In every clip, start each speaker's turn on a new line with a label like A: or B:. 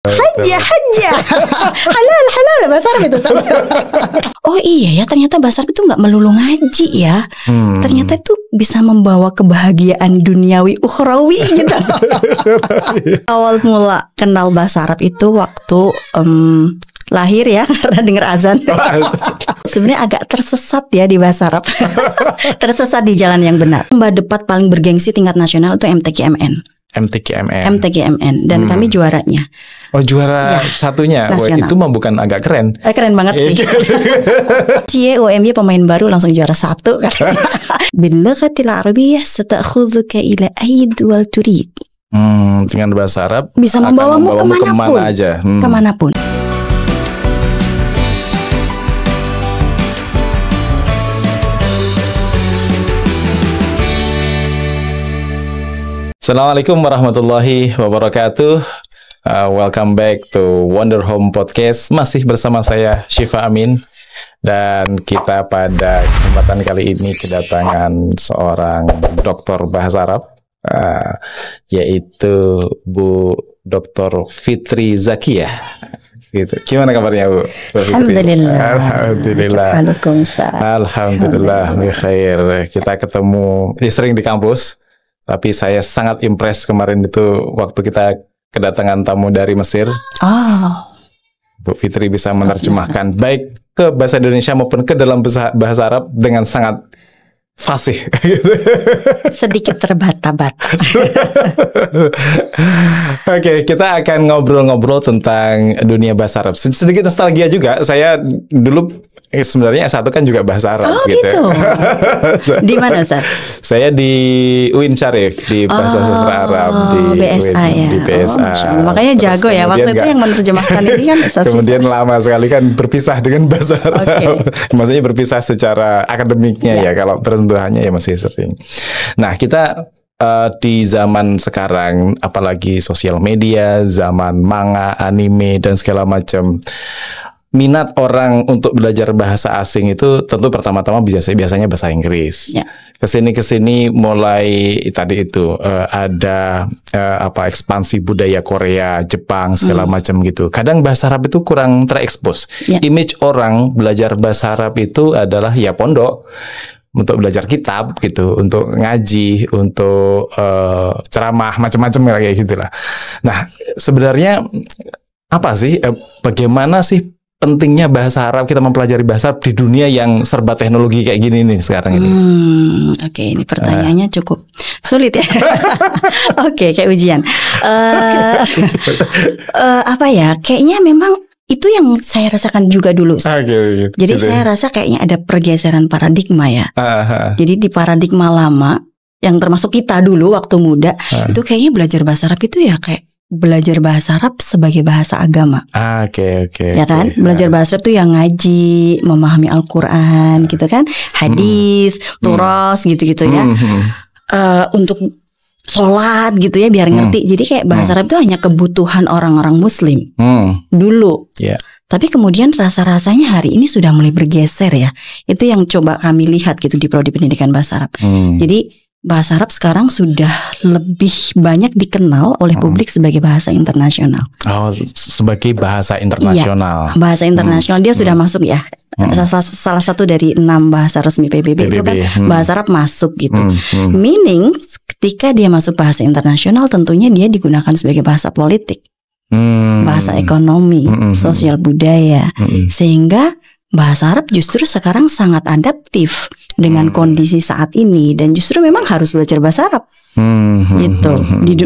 A: Haja halal bahasa Arab itu. Oh iya ya, ternyata bahasa Arab itu nggak melulu ngaji ya. Ternyata itu bisa membawa kebahagiaan duniawi ukhrawi gitu. Awal mula kenal bahasa Arab itu waktu lahir ya, karena dengar azan. Sebenarnya agak tersesat ya di bahasa Arab. Tersesat di jalan yang benar. Lomba debat paling bergengsi tingkat nasional itu MTGMN dan kami juaranya.
B: Oh, juara satunya. Wah, itu mah bukan agak keren.
A: Keren banget sih. COMY pemain baru langsung juara 1 kan. Bilaghatil arabiyyah sata'khudhuka ila ayyi duwal turid.
B: Dengan bahasa Arab
A: bisa membawamu kemana
B: aja.
A: Kemanapun.
B: Assalamualaikum warahmatullahi wabarakatuh. Welcome back to Wonder Home Podcast. Masih bersama saya Syifa Amin. Dan kita pada kesempatan kali ini kedatangan seorang doktor bahasa Arab, yaitu Bu Dr. Fitri Zakiyah. Gitu. Gimana kabarnya Bu Fitri?
A: Alhamdulillah.
B: Alhamdulillah, bikhair. Kita ketemu sering di kampus. Tapi saya sangat impress kemarin itu waktu kita kedatangan tamu dari Mesir. Bu Fitri bisa menerjemahkan baik ke bahasa Indonesia maupun ke dalam bahasa Arab dengan sangat fasih.
A: Sedikit terbata-bata.
B: Oke, kita akan ngobrol-ngobrol tentang dunia bahasa Arab. Sedikit nostalgia juga. Saya dulu sebenarnya S1 kan juga bahasa Arab.
A: Oh gitu. Di mana Ustaz?
B: Saya di UIN Syarif, di Bahasa Sastra Arab, di
A: BSA
B: UIN,
A: ya.
B: di BSA.
A: Makanya jago ya. Waktu itu yang menerjemahkan ini kan Ustaz.
B: Kemudian lama sekali kan berpisah dengan bahasa Arab. Maksudnya berpisah secara akademiknya ya. Kalau bersentuhannya ya masih sering. Nah, kita di zaman sekarang, apalagi sosial media, zaman manga, anime, dan segala macam, minat orang untuk belajar bahasa asing itu tentu pertama-tama biasanya bahasa Inggris. Ya. Kesini mulai tadi itu ada ekspansi budaya Korea, Jepang, segala macam gitu. Kadang bahasa Arab itu kurang terekspos. Ya. Image orang belajar bahasa Arab itu adalah ya pondok, untuk belajar kitab gitu, untuk ngaji, untuk ceramah, macam-macam kayak gitulah. Nah, sebenarnya apa sih, bagaimana sih pentingnya bahasa Arab, kita mempelajari bahasa Arab di dunia yang serba teknologi kayak gini nih sekarang ini?
A: Oke, ini pertanyaannya cukup sulit ya. Oke, kayak ujian. Apa ya? Kayaknya memang itu yang saya rasakan juga dulu. Jadi gitu. Saya rasa kayaknya ada pergeseran paradigma ya. Jadi di paradigma lama yang termasuk kita dulu waktu muda, itu kayaknya belajar bahasa Arab itu ya kayak belajar bahasa Arab sebagai bahasa agama. Ya kan? Belajar bahasa Arab itu yang ngaji, memahami Al-Quran gitu kan, hadis, turas gitu-gitu ya. Untuk sholat gitu ya biar ngerti. Jadi kayak bahasa Arab itu hanya kebutuhan orang-orang Muslim dulu. Tapi kemudian rasa-rasanya hari ini sudah mulai bergeser ya. Itu yang coba kami lihat gitu di prodi pendidikan bahasa Arab. Jadi bahasa Arab sekarang sudah lebih banyak dikenal oleh publik sebagai bahasa internasional.
B: Oh, sebagai bahasa internasional.
A: Ya, bahasa internasional dia sudah masuk ya. Salah satu dari 6 bahasa resmi PBB itu kan bahasa Arab masuk gitu. Meaning ketika dia masuk bahasa internasional, tentunya dia digunakan sebagai bahasa politik, bahasa ekonomi, sosial budaya, sehingga bahasa Arab justru sekarang sangat adaptif dengan kondisi saat ini, dan justru memang harus belajar bahasa Arab. Gitu.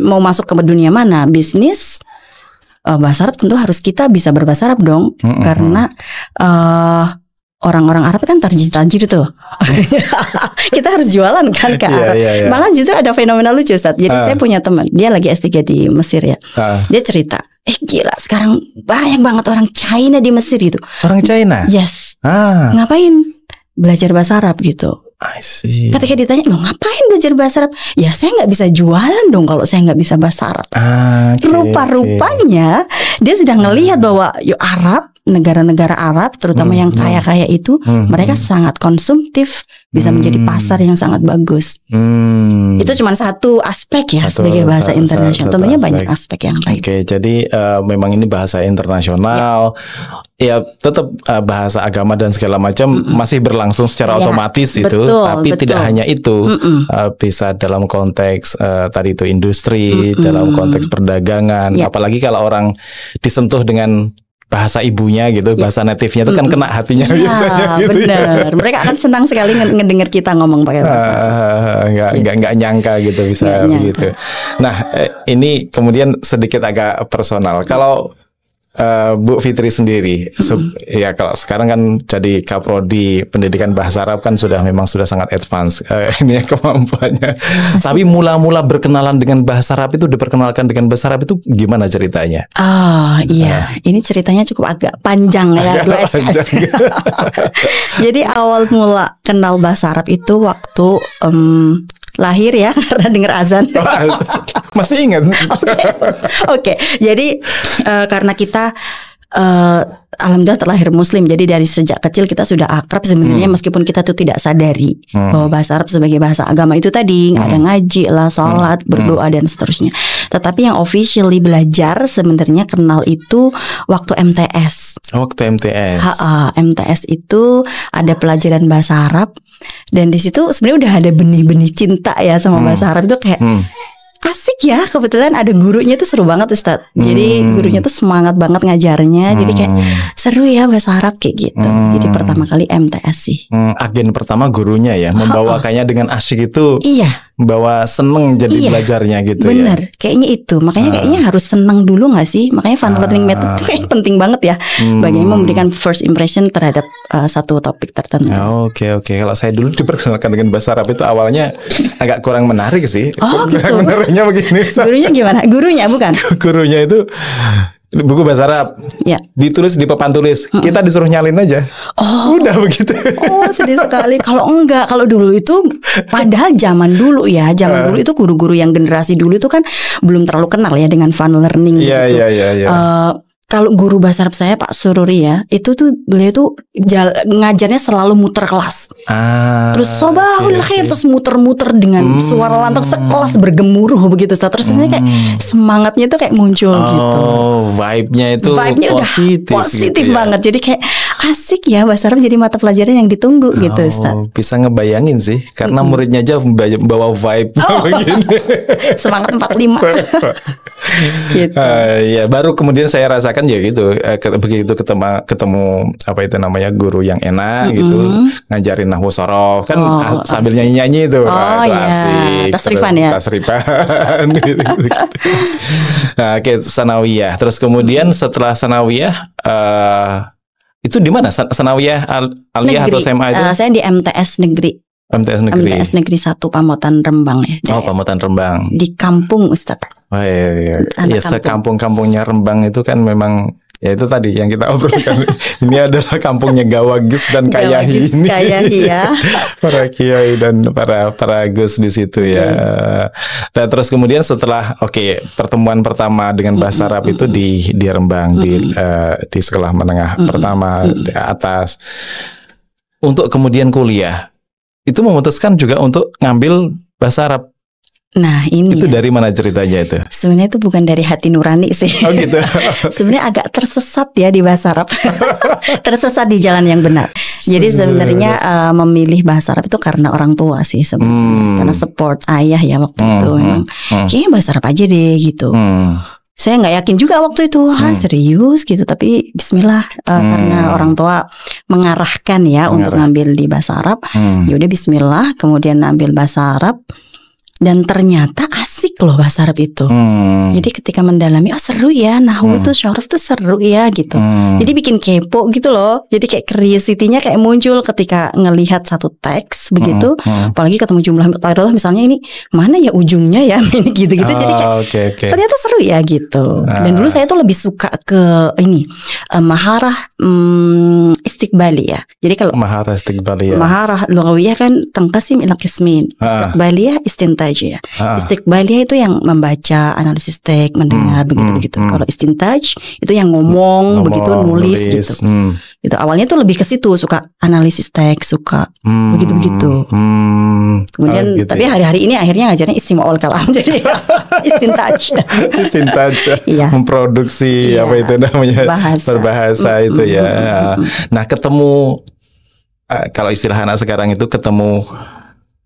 A: Mau masuk ke dunia mana, bisnis, bahasa Arab tentu harus kita bisa berbahasa Arab dong, karena orang-orang Arab kan tajir tuh. Kita harus jualan kan ke Arab. Malah justru ada fenomena lucu Ustaz. Jadi saya punya teman, dia lagi S3 di Mesir ya. Dia cerita, gila sekarang banyak banget orang China di Mesir itu.
B: Orang China?
A: Yes. Ngapain? Belajar bahasa Arab gitu.
B: I see.
A: Ketika ditanya, lo ngapain belajar bahasa Arab? Ya saya nggak bisa jualan dong kalau saya nggak bisa bahasa Arab. Rupa-rupanya dia sudah ngelihat bahwa Arab negara-negara Arab, terutama yang kaya-kaya itu, mereka sangat konsumtif, bisa menjadi pasar yang sangat bagus. Itu cuma satu aspek ya sebagai bahasa internasional. Tentunya banyak aspek yang lain.
B: Oke, jadi memang ini bahasa internasional. Ya tetap bahasa agama dan segala macam masih berlangsung secara otomatis itu, tapi tidak hanya itu, bisa dalam konteks tadi itu industri, dalam konteks perdagangan, apalagi kalau orang disentuh dengan bahasa ibunya gitu, bahasa native-nya itu kan kena hatinya biasanya gitu.
A: Benar. Mereka akan senang sekali ngedengar kita ngomong pakai bahasa.
B: Nggak nyangka gitu bisa begitu. Nah, ini kemudian sedikit agak personal. Kalau Bu Fitri sendiri, ya kalau sekarang kan jadi Kaprodi Pendidikan Bahasa Arab kan memang sudah sangat advance ini kemampuannya. Tapi mula-mula berkenalan dengan bahasa Arab itu, diperkenalkan dengan bahasa Arab itu gimana ceritanya?
A: Ini ceritanya cukup agak panjang ya, 2 SKS. Jadi awal mula kenal bahasa Arab itu waktu lahir ya, karena dengar azan.
B: Masih ingat?
A: Oke. Jadi karena kita alhamdulillah terlahir Muslim, jadi dari sejak kecil kita sudah akrab sebenarnya, meskipun kita tuh tidak sadari bahwa bahasa Arab sebagai bahasa agama itu tadi ada ngaji lah, sholat, berdoa dan seterusnya. Tetapi yang officially belajar sebenarnya kenal itu waktu MTS.
B: Waktu MTS.
A: MTS itu ada pelajaran bahasa Arab, dan di situ sebenarnya udah ada benih-benih cinta ya sama bahasa Arab itu kayak asik ya, kebetulan ada gurunya tuh seru banget Ustadz. Jadi gurunya tuh semangat banget ngajarnya. Jadi kayak seru ya bahasa Arab kayak gitu. Jadi pertama kali MTS sih.
B: Agen pertama gurunya ya, membawakannya dengan asik itu.
A: Iya.
B: Membawa seneng jadi belajarnya gitu.
A: Bener, kayaknya itu. Makanya kayaknya harus seneng dulu gak sih? Makanya fun learning method itu kayak penting banget ya. Bagaimana memberikan first impression terhadap satu topik tertentu.
B: Oke. Kalau saya dulu diperkenalkan dengan bahasa Arab itu awalnya agak kurang menarik sih.
A: Gitu.
B: Begini.
A: Gurunya gimana? Gurunya bukan?
B: Gurunya itu buku bahasa Arab, ditulis di papan tulis, kita disuruh nyalin aja. Udah begitu.
A: Sedih sekali. Kalau enggak, kalau dulu itu, padahal zaman dulu itu guru-guru yang generasi dulu itu kan belum terlalu kenal ya dengan fun learning.
B: Iya.
A: Kalau guru bahasa Arab saya Pak Sururi ya, itu tuh beliau tuh ngajarnya selalu muter kelas. Terus sobahul khair, terus muter-muter dengan suara lantang sekelas bergemuruh begitu. Terus kayak semangatnya tuh kayak muncul gitu.
B: Vibe-nya itu
A: positif gitu banget. Jadi kayak asik ya bahasa Arab jadi mata pelajaran yang ditunggu gitu Ustaz.
B: Bisa ngebayangin sih, karena muridnya aja bawa vibe begini.
A: Semangat 45. Gitu.
B: Ya baru kemudian saya rasakan ya gitu, begitu ketemu apa itu namanya guru yang enak gitu, ngajarin nahwu sorof kan sambil nyanyi itu. Asik.
A: Tasrifan ya.
B: Tasrifan gitu. Sanawiyah. Terus kemudian setelah sanawiyah itu di mana? Sanawiyah Aliyah atau SMA itu?
A: Saya di MTS Negeri. MTS Negeri 1 Pamotan Rembang ya.
B: Pamotan Rembang.
A: Di kampung Ustadz.
B: Iya. Sekampung-kampungnya Rembang itu kan memang ya itu tadi yang kita obrolkan. Ini adalah kampungnya Gawagis dan Kayahi ini.
A: Kayahi ya.
B: Para kiai dan para gus di situ ya. Dan terus kemudian setelah pertemuan pertama dengan bahasa Arab itu di Rembang, di sekolah menengah pertama di atas. Untuk kemudian kuliah itu memutuskan juga untuk ngambil bahasa Arab.
A: Nah ini
B: itu dari mana ceritanya itu?
A: Sebenarnya itu bukan dari hati nurani sih.
B: Gitu.
A: Sebenarnya agak tersesat ya di bahasa Arab. Tersesat di jalan yang benar. Jadi sebenarnya memilih bahasa Arab itu karena orang tua sih sebenarnya. Karena support ayah ya waktu itu. Kayaknya bahasa Arab aja deh gitu. Saya nggak yakin juga waktu itu, serius gitu. Tapi Bismillah, karena orang tua mengarahkan ya untuk ngambil di bahasa Arab. Yaudah Bismillah, kemudian ambil bahasa Arab. Dan ternyata asik loh bahasa Arab itu. Jadi ketika mendalami, seru ya, nahwu itu syaraf tuh seru ya gitu. Jadi bikin kepo gitu loh. Jadi kayak curiosity-nya kayak muncul ketika ngelihat satu teks begitu. Apalagi ketemu jumlah mutarolah misalnya, ini mana ya ujungnya ya gitu-gitu. Jadi kayak ternyata seru ya gitu. Dan dulu saya tuh lebih suka ke ini maharah istiqbaliyah. Jadi kalau
B: maharah istiqbaliyah,
A: maharah lughawiyah kan tangqasim ila qismin. Istiqbaliyah istintajiyah. Istiqbaliyah itu yang membaca, analisis teks, mendengar begitu-begitu. Kalau istintaj itu yang ngomong begitu, nulis gitu. Itu awalnya tuh lebih ke situ, suka analisis teks, suka begitu-begitu. Kemudian gitu, tapi hari-hari ini akhirnya ngajarnya istima'ul kalam, jadi istintaj. Istintaj,
B: memproduksi apa itu namanya, berbahasa itu ya. Nah, ketemu kalau istilah anak sekarang itu ketemu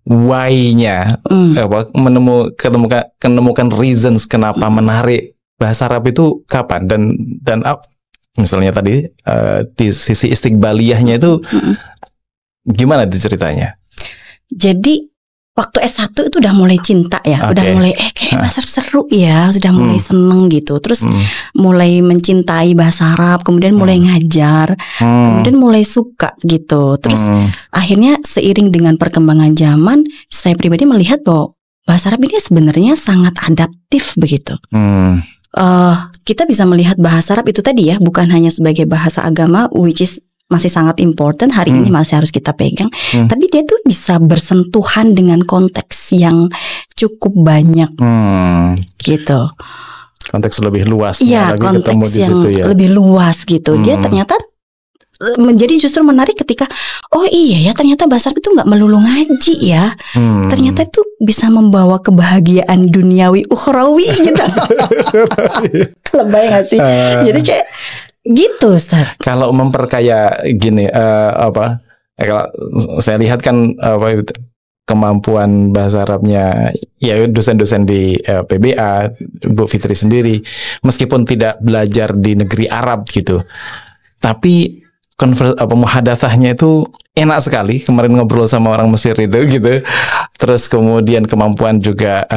B: why-nya, menemukan reasons kenapa menarik bahasa Arab itu kapan, dan misalnya tadi di sisi istiqbaliyahnya itu gimana ceritanya?
A: Jadi waktu S1 itu udah mulai cinta ya, udah mulai kayak bahasa Arab seru ya, sudah mulai seneng gitu. Terus mulai mencintai bahasa Arab, kemudian mulai ngajar, kemudian mulai suka gitu. Terus akhirnya seiring dengan perkembangan zaman, saya pribadi melihat bahwa bahasa Arab ini sebenarnya sangat adaptif begitu. Kita bisa melihat bahasa Arab itu tadi ya, bukan hanya sebagai bahasa agama, which is masih sangat important hari ini, masih harus kita pegang. Tapi dia tuh bisa bersentuhan dengan konteks yang cukup banyak, gitu.
B: Konteks lebih luas.
A: Iya, konteks yang lebih luas gitu. Dia ternyata menjadi justru menarik ketika iya ya, ternyata bahasa Arab itu nggak melulu ngaji ya. Ternyata itu bisa membawa kebahagiaan duniawi ukhrawi gitu. Lebay nggak sih? Jadi kayak gitu, Ustaz.
B: Kalau memperkaya gini, kalau saya lihat kan kemampuan bahasa Arabnya ya dosen-dosen di PBA, Bu Fitri sendiri, meskipun tidak belajar di negeri Arab gitu, tapi muhadatsahnya itu enak sekali. Kemarin ngobrol sama orang Mesir itu gitu. Terus kemudian kemampuan juga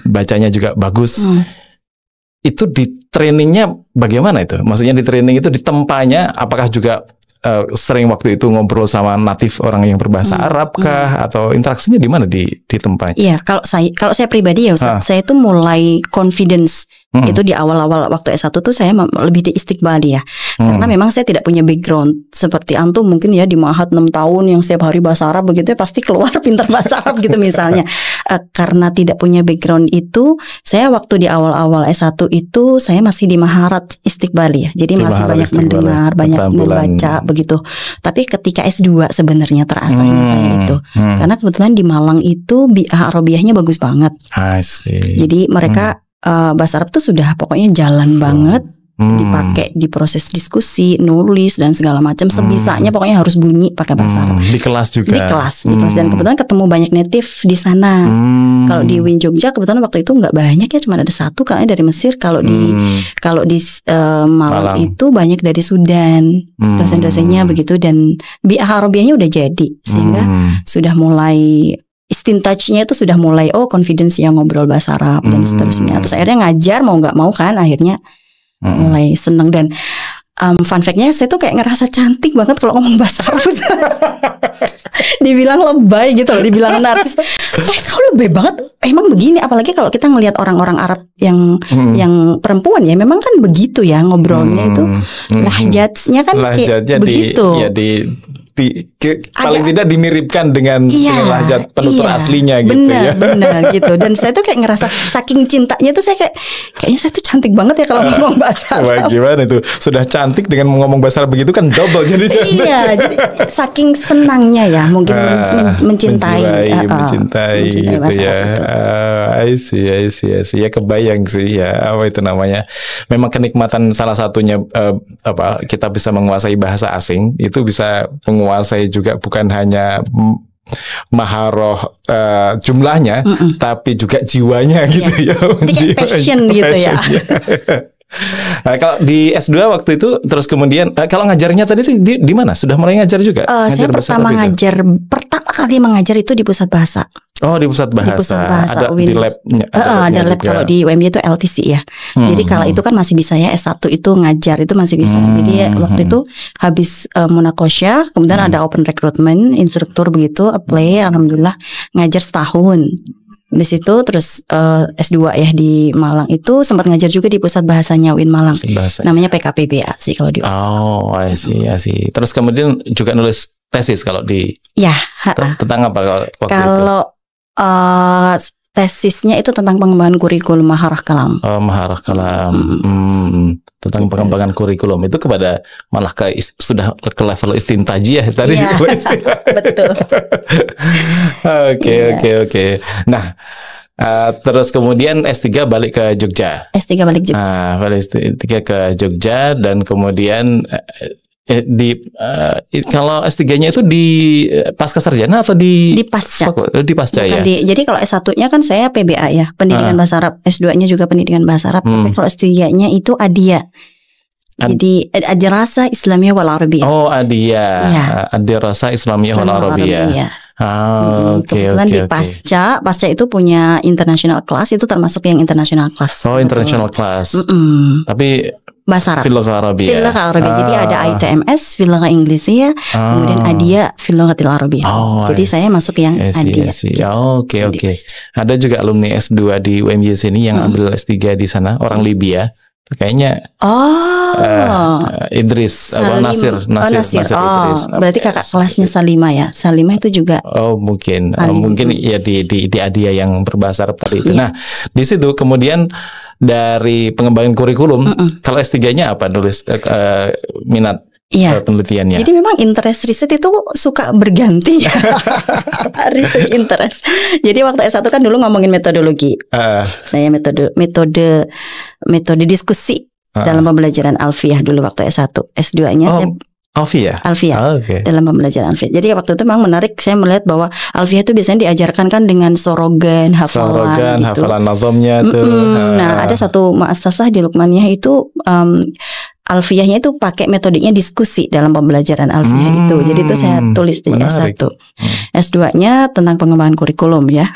B: bacanya juga bagus. Itu di trainingnya bagaimana itu? Maksudnya di training itu di tempanya, apakah juga sering waktu itu ngobrol sama natif orang yang berbahasa Arab kah, atau interaksinya di mana di tempanya?
A: Iya, kalau saya pribadi ya Ustaz, saya itu mulai confidence itu di awal-awal waktu S1 tuh saya lebih di istiqbaliyah. Karena memang saya tidak punya background seperti antum mungkin ya di Ma'had 6 tahun yang setiap hari bahasa Arab begitu ya, pasti keluar pintar bahasa Arab gitu misalnya. Karena tidak punya background itu, saya waktu di awal-awal S1 itu saya masih di maharat istiqbaliyah. Jadi masih banyak mendengar, banyak membaca begitu. Tapi ketika S2 sebenarnya terasanya saya itu. Karena kebetulan di Malang itu Arabiyahnya bagus banget. Jadi mereka bahasa Arab tuh sudah pokoknya jalan banget, dipakai di proses diskusi, nulis dan segala macam. Sebisanya pokoknya harus bunyi pakai bahasa Arab.
B: Di kelas juga.
A: Di kelas. Dan kebetulan ketemu banyak native di sana. Kalau di UIN Jogja kebetulan waktu itu nggak banyak ya, cuma ada satu karena dari Mesir. Kalau di Malang itu banyak dari Sudan, dosen-dosennya begitu, dan Arabiyahnya udah jadi sehingga sudah mulai istintajnya itu sudah mulai confidence yang ngobrol bahasa Arab dan seterusnya. Terus akhirnya ngajar mau nggak mau kan akhirnya mulai seneng. Dan fun fact-nya saya tuh kayak ngerasa cantik banget kalau ngomong bahasa Arab. Dibilang lebay gitu loh, dibilang narsis. Kau lebay banget, emang begini. Apalagi kalau kita ngelihat orang-orang Arab yang perempuan ya, memang kan begitu ya ngobrolnya itu. Lahjatnya kan kayak begitu.
B: Paling tidak dimiripkan dengan lahjat penutur aslinya gitu ya.
A: Benar gitu. Dan saya tuh kayak ngerasa saking cintanya tuh saya kayaknya saya tuh cantik banget ya kalau ngomong bahasa Arab.
B: Wah, gimana itu? Sudah cantik dengan ngomong bahasa Arab begitu kan double jadi cantik.
A: Iya, jadi saking senangnya ya mungkin mencintai
B: gitu ya. I see. Ya kebayang sih ya, apa itu namanya. Memang kenikmatan salah satunya kita bisa menguasai bahasa asing, itu bisa menguasai juga bukan hanya maharoh jumlahnya, tapi juga jiwanya gitu ya.
A: Passion gitu ya.
B: Nah, kalau di S2 waktu itu terus kemudian kalau ngajarnya tadi di mana? Sudah mulai ngajar juga?
A: Saya pertama kali mengajar itu di pusat bahasa.
B: Oh, di pusat bahasa. Ada di labnya.
A: Ada lab juga. Kalau di UMY itu LTC ya. Jadi kalau itu kan masih bisa ya, S1 itu ngajar itu masih bisa. Jadi waktu itu habis munakosyah, kemudian ada open recruitment, instruktur begitu, apply, alhamdulillah ngajar setahun. Di situ terus S2 ya di Malang itu sempat ngajar juga di Pusat Bahasanya UIN Malang. Namanya PKPBA sih kalau di.
B: Oh, I see. Terus kemudian juga nulis tesis kalau di.
A: Ya.
B: Tentang apa kalau waktu
A: itu? Tesisnya itu tentang pengembangan kurikulum Maharah Kalam.
B: Oh, Maharah Kalam. Tentang pengembangan kurikulum itu kepada malah sudah ke level istintajiyah tadi.
A: Ya, betul.
B: Oke. Nah, terus kemudian S3 balik ke Jogja.
A: S3 balik Jogja.
B: Balik S3 ke Jogja dan kemudian kalau S3-nya itu di pasca sarjana atau di
A: pasca?
B: Di pasca. Bukan ya.
A: Jadi kalau S1-nya kan saya PBA ya, pendidikan bahasa Arab. S2-nya juga pendidikan bahasa Arab. Tapi kalau S3-nya itu ADIA. Jadi Adirasa Islamiyah wal Arabiyah.
B: Oh, ADIA. Ya. Adirasa Islamiyah wal Arabiyah.
A: Kebetulan di pasca itu punya international class, itu termasuk yang international class.
B: Oh, international class. Tapi
A: bahasa Arab.
B: Filogha Arabiyah.
A: Jadi ada ITMS, Filogha Inggrisiyah, kemudian ADIA, Filoghatil Arabiyah. Jadi saya masuk yang ADIA.
B: Oke. Ada juga alumni S2 di UMY sini yang ambil S3 di sana, orang Libya. Kayaknya Idris Nasir Idris.
A: Berarti kakak kelasnya Salimah ya. Salimah itu juga.
B: Oh, mungkin ya di ADIA yang berbahasa Arab tadi itu. Nah, di situ kemudian dari pengembangan kurikulum, kalau S3-nya apa nulis minat penelitiannya?
A: Jadi memang interest riset itu suka berganti. Research interest. Jadi waktu S1 kan dulu ngomongin metodologi. Saya metode diskusi dalam pembelajaran alfiyah dulu waktu S1. S2-nya saya
B: Alfiyah.
A: Dalam pembelajaran alfiyah. Jadi waktu itu memang menarik, saya melihat bahwa alfiyah itu biasanya diajarkan kan dengan sorogan, hafalan gitu.
B: Hafalan nazamnya tuh.
A: Nah, ada satu muassasah di Lukmaniyah itu alfiyahnya itu pakai metodenya diskusi dalam pembelajaran alfiyah itu. Jadi itu saya tulis di S1. S2-nya tentang pengembangan kurikulum ya.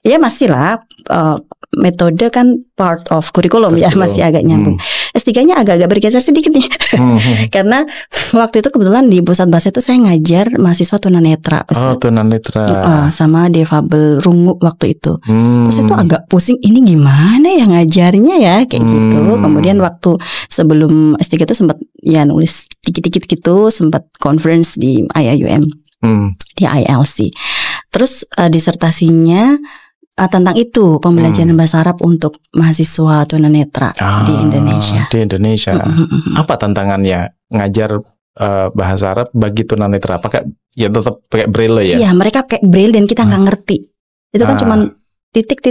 A: Ya masih lah metode kan part of kurikulum ya, masih agak nyambung. S3-nya agak-agak bergeser sedikit nih. Karena waktu itu kebetulan di Pusat Bahasa itu saya ngajar mahasiswa tunanetra.
B: Tunanetra.
A: Sama difabel rungu waktu itu. Terus itu agak pusing, ini gimana ya ngajarnya ya kayak gitu. Kemudian waktu sebelum S3 itu sempat ya nulis dikit-dikit gitu, sempat conference di IAUM, di ILC. Terus disertasinya tentang itu, pembelajaran bahasa Arab untuk mahasiswa tunanetra di Indonesia.
B: Di Indonesia. Apa tantangannya ngajar bahasa Arab bagi tunanetra? Tetap pakai braille ya?
A: Iya, mereka pakai braille dan kita nggak ngerti. Itu kan cuma titik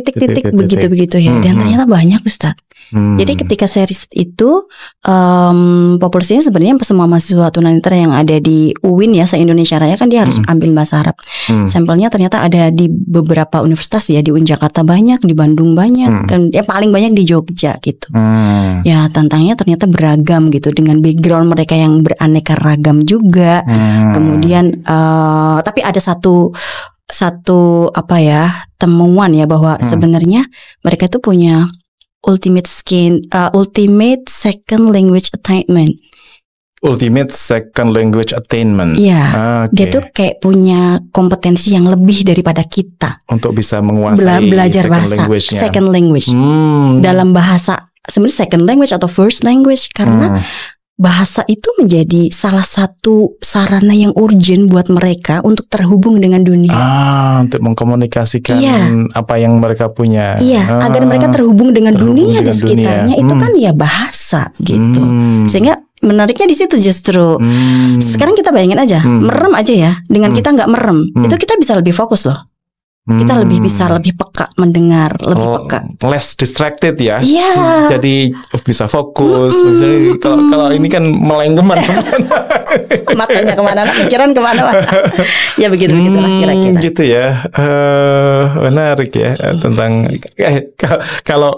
A: begitu ya. Dan ternyata banyak, Ustadz. Jadi ketika saya riset itu populasinya sebenarnya semua mahasiswa tunanetra yang ada di UIN ya, se-Indonesia Raya kan dia harus ambil bahasa Arab. Sampelnya ternyata ada di beberapa universitas ya, di UIN Jakarta banyak, di Bandung banyak, kan yang paling banyak di Jogja gitu. Ya tantangannya ternyata beragam gitu, dengan background mereka yang beraneka ragam juga. Kemudian tapi ada satu temuan ya, bahwa sebenarnya mereka itu punya ultimate second language attainment.
B: Ultimate second language attainment.
A: Iya. Dia tuh kayak punya kompetensi yang lebih daripada kita
B: untuk bisa menguasai
A: belajar bahasa second language. Dalam bahasa sebenarnya second language atau first language, karena bahasa itu menjadi salah satu sarana yang urgent buat mereka untuk terhubung dengan dunia.
B: Untuk mengkomunikasikan apa yang mereka punya.
A: Agar mereka terhubung dengan dunia di sekitarnya. Itu kan ya bahasa gitu. Sehingga menariknya di situ justru. Sekarang kita bayangin aja, merem aja ya. Dengan kita nggak merem, itu kita bisa lebih fokus loh. Kita lebih peka mendengar, lebih peka.
B: Less distracted ya.
A: Iya.
B: Jadi bisa fokus. Kalau ini kan meleng kemana-mana.
A: Matanya kemana, pikiran kemana. Ya begitulah kira-kira.
B: Gitu ya. Menarik ya tentang kalau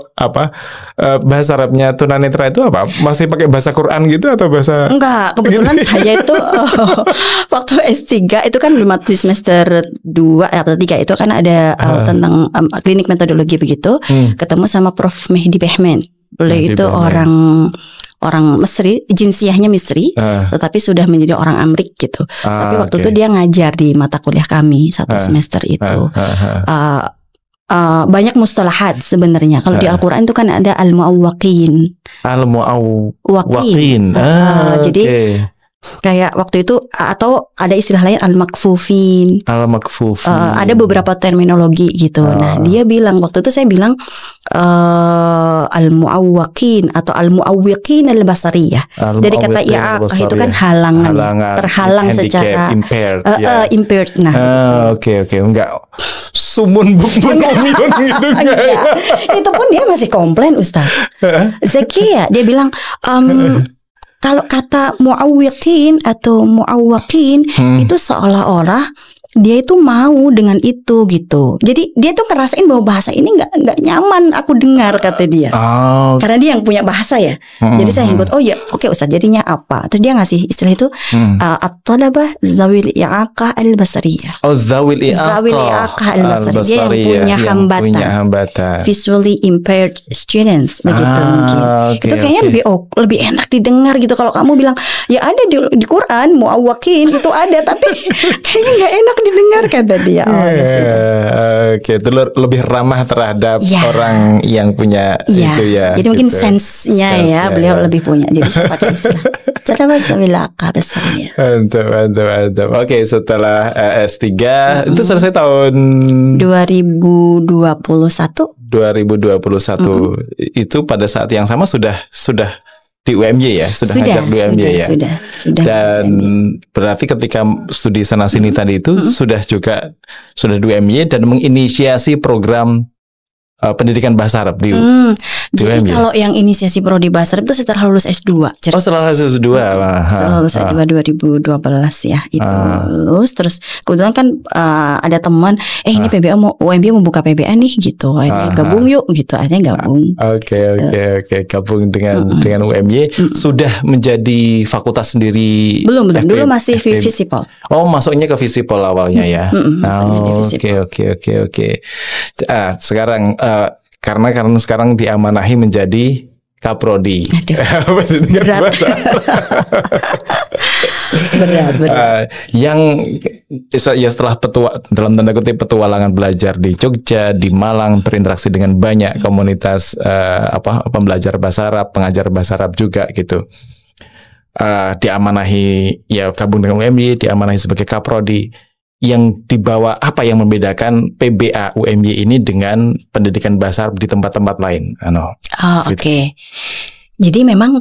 B: bahasa Arabnya tunanetra itu apa? Masih pakai bahasa Quran gitu atau bahasa?
A: Enggak, kebetulan saya itu waktu S3 itu kan belum di semester 2 atau 3 itu kan ada tentang klinik metodologi begitu. Ketemu sama Prof Mehdi Behmen. Beliau itu orang Mesri, jinsiyahnya Misri, tetapi sudah menjadi orang Amrik gitu. Tapi waktu itu dia ngajar di mata kuliah kami satu semester itu. banyak mustalahat sebenarnya. Kalau di Al-Quran itu kan ada al-mu'awwaqin.
B: Al-mu'awwaqin.
A: Jadi kayak waktu itu atau ada istilah lain al-makfufin. Ada beberapa terminologi gitu. Nah, dia bilang waktu itu saya bilang al-mu'awwaqin atau al-mu'awwiqin al-basariyah. Dari kata i'aqah itu kan halangan, terhalang secara impaired. Nah,
B: oke, enggak sumun bukmun umyun gitu enggak.
A: Itu pun dia masih komplain, Ustaz. Zakia dia bilang kalau kata mu'awwiqin atau mu'awwaqin itu seolah-olah dia itu mau dengan itu gitu. Jadi dia tuh ngerasain bahwa bahasa ini nggak nyaman aku dengar, kata dia. Karena dia yang punya bahasa ya. Jadi saya ingat, oh ya oke Ustaz, jadinya apa? Terus dia ngasih istilah itu at-talabah zawil i'aqah al-basariyah.
B: Zawil i'aqah
A: al-basariyah. Dia yang punya hambatan. Visually impaired students begitu mungkin. Itu kayaknya lebih enak didengar gitu. Kalau kamu bilang ya ada di Quran mu'awwaqin itu ada, tapi kayaknya nggak enak didengar, kata dia.
B: Oke, itu lebih ramah terhadap orang yang punya itu ya.
A: Jadi mungkin sense-nya ya beliau lebih punya. Jadi saya pakai istilah
B: Mantap. Oke, setelah S3 itu selesai tahun
A: 2021.
B: Itu pada saat yang sama sudah di UMY ya, sudah ngajar di UMY ya.
A: Sudah.
B: Dan berarti ketika studi sana sini tadi itu sudah di UMY dan menginisiasi program pendidikan bahasa Arab di
A: Jadi UMY. Kalau yang inisiasi prodi bahasa Arab itu setelah lulus S2.
B: Setelah lulus S2.
A: Setelah lulus S2 2012 ya itu lulus. Terus kebetulan kan ada teman, ini PBA UMY mau buka PBA nih gitu. Akhirnya gabung yuk gitu. Akhirnya gabung.
B: Oke. Gabung dengan UMY. Sudah menjadi fakultas sendiri?
A: Belum. Dulu masih Visipol.
B: Masuknya ke Visipol awalnya ya. Oke. Sekarang karena sekarang diamanahi menjadi Kaprodi.
A: Berat.
B: Yang setelah dalam tanda kutip petualangan belajar di Jogja, di Malang, berinteraksi dengan banyak komunitas pembelajar bahasa Arab, pengajar bahasa Arab juga gitu. Diamanahi ya gabung dengan UMY, diamanahi sebagai Kaprodi. Yang dibawa, apa yang membedakan PBA UMY ini dengan pendidikan bahasa Arab di tempat-tempat lain?
A: Oke. Jadi memang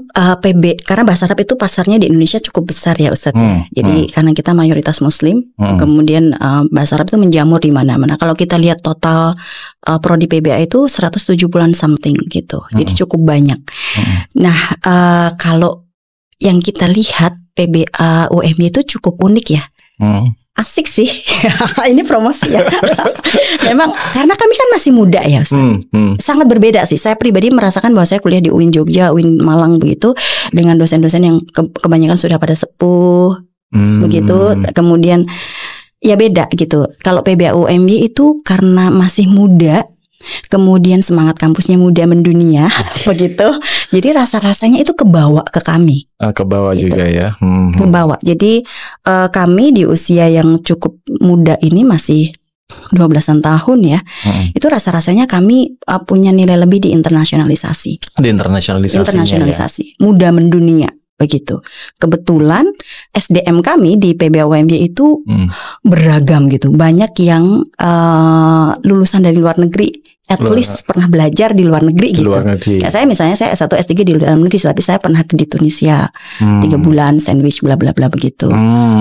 A: karena bahasa Arab itu pasarnya di Indonesia cukup besar ya Ustadz. Jadi karena kita mayoritas Muslim, kemudian bahasa Arab itu menjamur di mana-mana. Kalau kita lihat total prodi PBA itu 170-an something gitu. Jadi cukup banyak. Nah, kalau yang kita lihat PBA UMY itu cukup unik ya. Asik sih. Ini promosi ya. Memang karena kami kan masih muda ya Ustaz. Sangat berbeda sih. Saya pribadi merasakan bahwa saya kuliah di UIN Jogja, UIN Malang begitu, dengan dosen-dosen yang kebanyakan sudah pada sepuh begitu. Kemudian ya beda gitu. Kalau PBA UMY itu karena masih muda, kemudian semangat kampusnya muda mendunia begitu. Jadi rasa-rasanya itu kebawa ke kami.
B: Kebawa gitu. Juga ya.
A: Kebawa. Jadi kami di usia yang cukup muda ini masih 12-an tahun ya. Itu rasa-rasanya kami punya nilai lebih di internasionalisasi.
B: Internasionalisasi.
A: Muda mendunia begitu. Kebetulan SDM kami di PBA UMY itu beragam gitu. Banyak yang lulusan dari luar negeri. At least pernah belajar di luar negeri gitu. Ya, saya misalnya saya S1 S3 di dalam negeri, tapi saya pernah di Tunisia 3 bulan, sandwich bla bla bla begitu.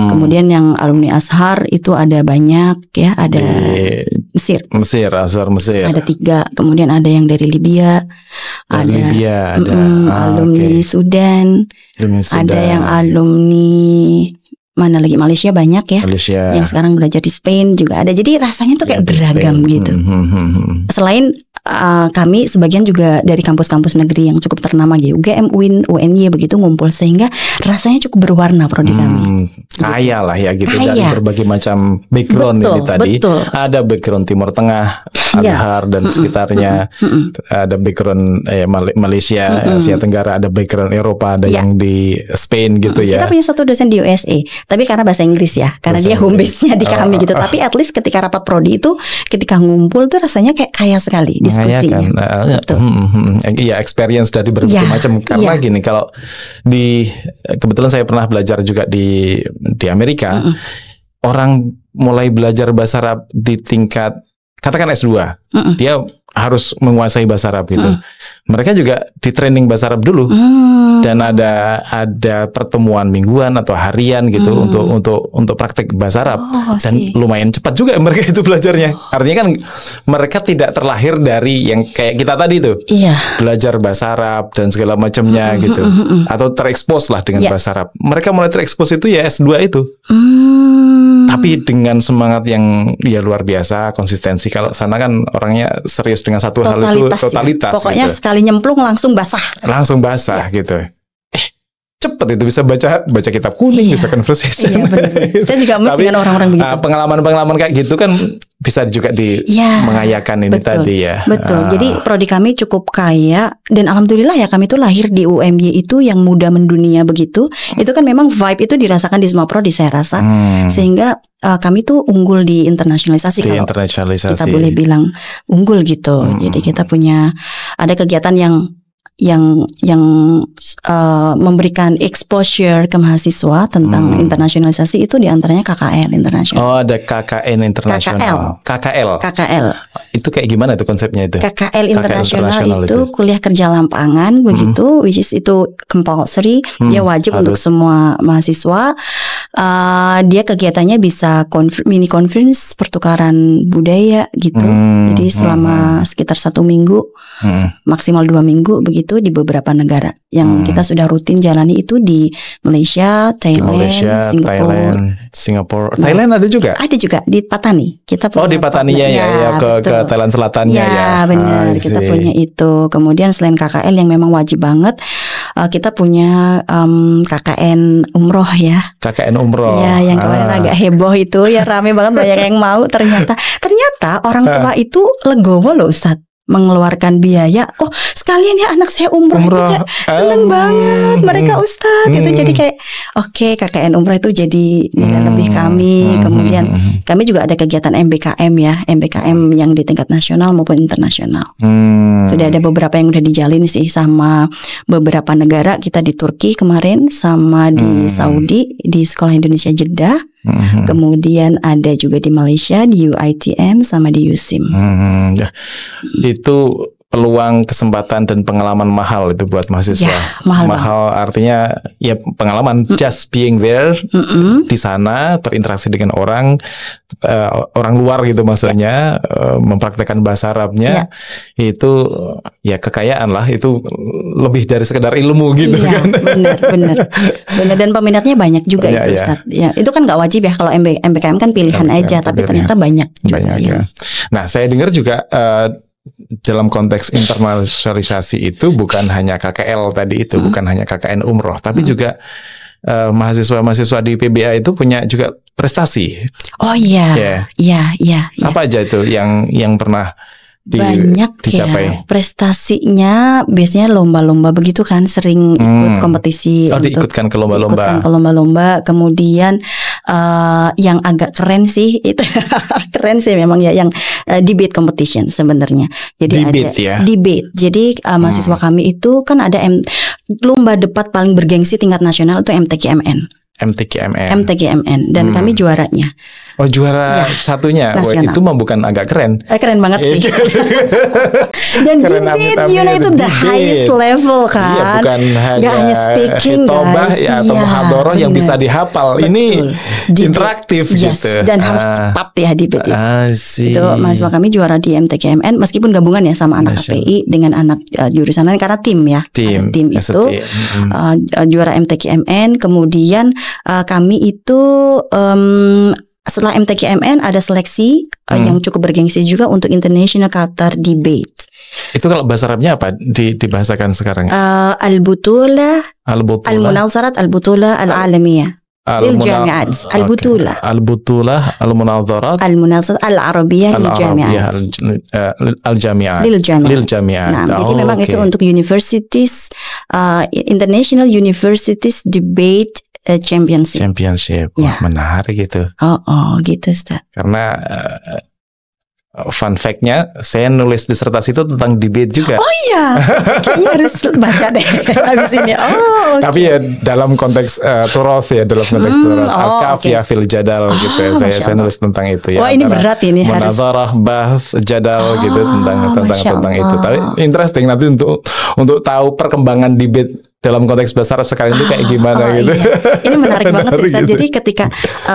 A: Kemudian yang alumni Azhar itu ada banyak ya, ada Mesir,
B: Azhar Mesir.
A: Ada 3. Kemudian ada yang dari Libya, ada alumni Sudan, ada yang alumni mana lagi Malaysia banyak ya. Yang sekarang belajar di Spain juga ada. Jadi rasanya tuh kayak beragam gitu. Selain kami sebagian juga dari kampus-kampus negeri yang cukup ternama gitu, UGM, UIN, UNY begitu ngumpul sehingga rasanya cukup berwarna prodi kami.
B: Kaya lah ya gitu,
A: kaya.
B: Dari berbagai macam background ini tadi.
A: Betul.
B: Ada background Timur Tengah, Azhar dan sekitarnya. Ada background Malaysia, Asia Tenggara, ada background Eropa, ada yang di Spain gitu ya.
A: Kita punya satu dosen di USA, tapi karena bahasa Inggris ya, karena dia home base-nya di kami gitu. Tapi at least ketika rapat prodi itu, ketika ngumpul tuh rasanya kayak kaya sekali diskusinya.
B: Iya, experience dari berbagai macam. Karena gini, kalau kebetulan saya pernah belajar juga di Amerika, orang mulai belajar bahasa Arab di tingkat katakan S2, dia harus menguasai bahasa Arab gitu. Mereka juga di training bahasa Arab dulu, dan ada pertemuan mingguan atau harian gitu untuk praktek bahasa Arab, dan lumayan cepat juga mereka itu belajarnya. Artinya kan mereka tidak terlahir dari yang kayak kita tadi tuh, belajar bahasa Arab dan segala macamnya gitu, atau terekspos lah dengan bahasa Arab. Mereka mulai terekspos itu ya S2 itu. Tapi dengan semangat yang ya luar biasa, konsistensi. Kalau sana kan orangnya serius dengan satu hal itu, totalitas.
A: Pokoknya
B: gitu.
A: Sekali nyemplung langsung basah.
B: Langsung basah gitu. Cepet itu bisa baca kitab kuning, bisa conversation.
A: Saya juga mesti dengan orang-orang begitu.
B: Pengalaman kayak gitu kan bisa juga mengayakan ini tadi ya.
A: Betul. Jadi prodi kami cukup kaya, dan alhamdulillah ya kami itu lahir di UMY itu yang muda mendunia begitu. Itu kan memang vibe itu dirasakan di semua prodi saya rasa. Sehingga kami tuh unggul di internasionalisasi, kalau kita boleh bilang unggul gitu. Jadi kita punya ada kegiatan yang memberikan exposure ke mahasiswa tentang internasionalisasi, itu diantaranya KKL internasional.
B: Oh, ada KKN internasional. KKL. Itu kayak gimana tuh konsepnya itu?
A: KKL internasional itu kuliah kerja lapangan begitu, which is itu compulsory, dia wajib untuk semua mahasiswa. Dia kegiatannya bisa mini conference, pertukaran budaya gitu. Jadi selama sekitar 1 minggu, maksimal 2 minggu begitu di beberapa negara yang kita sudah rutin jalani, itu di Malaysia, Thailand, Singapura.
B: Thailand ada juga?
A: Ada juga di Patani. Kita punya
B: di Pataninya ya ke Thailand Selatannya ya.
A: Ya benar, kita punya itu. Kemudian selain KKL yang memang wajib banget, kita punya KKN umroh ya.
B: KKN umroh.
A: Ya, yang kemarin agak heboh itu ya, rame banget, banyak yang mau. Ternyata orang tua itu legowo loh Ustadz, mengeluarkan biaya. Oh, sekalian ya anak saya umroh. Itu seneng banget mereka Ustadz. Itu jadi kayak oke, KKN umroh itu jadi nilai lebih kami. Kemudian kami juga ada kegiatan MBKM ya, MBKM yang di tingkat nasional maupun internasional. Sudah ada beberapa yang udah dijalin sih sama beberapa negara. Kita di Turki kemarin, sama di Saudi di Sekolah Indonesia Jeddah. Kemudian ada juga di Malaysia di UITM sama di USIM.
B: Itu peluang, kesempatan dan pengalaman mahal itu buat mahasiswa.
A: Ya, mahal
B: artinya ya pengalaman, just being there di sana, berinteraksi dengan orang luar gitu maksudnya, mempraktekkan bahasa Arabnya, itu ya kekayaan lah, itu lebih dari sekedar ilmu gitu kan. Benar, dan peminatnya banyak juga itu Ustaz. Ya, itu kan nggak wajib ya, kalau MBKM kan pilihan aja, tapi ternyata banyak juga. Nah, saya dengar juga dalam konteks internasionalisasi itu bukan hanya KKL tadi itu, bukan hanya KKN umroh, tapi juga mahasiswa-mahasiswa di PBA itu punya juga prestasi. Oh iya. Apa aja itu yang pernah
A: banyak
B: dicapai?
A: Ya prestasinya biasanya lomba-lomba begitu kan, sering ikut kompetisi.
B: Diikutkan ke lomba-lomba.
A: Kemudian yang agak keren sih itu keren sih memang ya, yang debate competition sebenarnya. Jadi debate. Jadi mahasiswa kami itu kan ada lomba debat paling bergengsi tingkat nasional itu MTGMN dan kami juaranya.
B: Oh, juara satunya. Itu mah bukan agak keren.
A: Keren banget sih. Dan debate itu the highest level kan.
B: Iya, bukan
A: hanya speaking
B: hitobah atau muhadharah yang bisa dihafal. Betul. Ini interaktif gitu.
A: Dan harus cepat ya debate itu. Mahasiswa kami juara di MTGMN meskipun gabungan ya sama anak KPI dengan anak jurusan lain, karena tim ya. Tim itu juara MTGMN. Kemudian kami itu setelah MTQMN ada seleksi yang cukup bergengsi juga untuk International Qatar Debate.
B: Itu kalau bahasa Arabnya apa dibahasakan sekarang?
A: Al-Butulah, Al-Munalzarat, Al-Butulah Al-Alamiyah. للجامعات البطولة
B: المناظرات
A: العربية للجامعات
B: للجامعات.
A: Nah, jadi memang itu untuk universities, International Universities Debate Championship.
B: Wah, menarik gitu.
A: Gitu Ustaz.
B: Karena fun fact-nya, saya nulis disertasi itu tentang debate juga.
A: Oh iya, kayaknya harus baca deh habis ini. Okay.
B: Tapi ya dalam konteks turos ya, dalam konteks turos al-kafiyah fil jadal gitu ya. Saya nulis tentang itu ya.
A: Wah, ini berat ini, harus
B: munazarah, bahas, jadal gitu tentang itu. Tapi interesting nanti untuk tahu perkembangan debate dalam konteks bahasa Arab sekarang itu kayak gimana gitu.
A: Iya. Ini menarik banget sih Ustaz. Gitu. Jadi ketika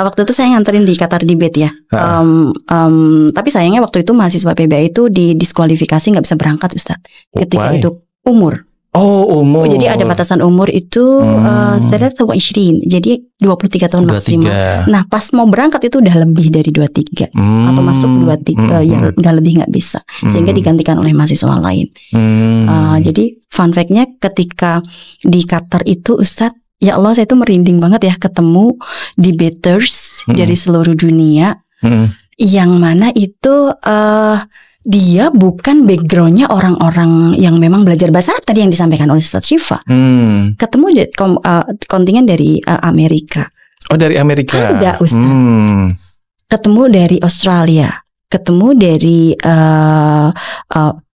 A: waktu itu saya nganterin di Qatar Debate ya. Tapi sayangnya waktu itu mahasiswa PBA itu didiskualifikasi nggak bisa berangkat Ustaz. Ketika itu umur.
B: Umur.
A: Jadi ada batasan umur itu 23. Jadi 23 tahun maksimal. Nah, pas mau berangkat itu udah lebih dari 23 atau masuk 23 yang udah lebih nggak bisa. Sehingga digantikan oleh mahasiswa lain. Jadi fun fact-nya ketika di Qatar itu Ustadz, ya Allah saya itu merinding banget ya ketemu debaters dari seluruh dunia yang mana itu dia bukan backgroundnya orang-orang yang memang belajar bahasa Arab tadi yang disampaikan oleh Ustaz Syifa. Ketemu kontingen dari Amerika.
B: Oh, dari Amerika.
A: Ada Ustaz. Ketemu dari Australia. Ketemu dari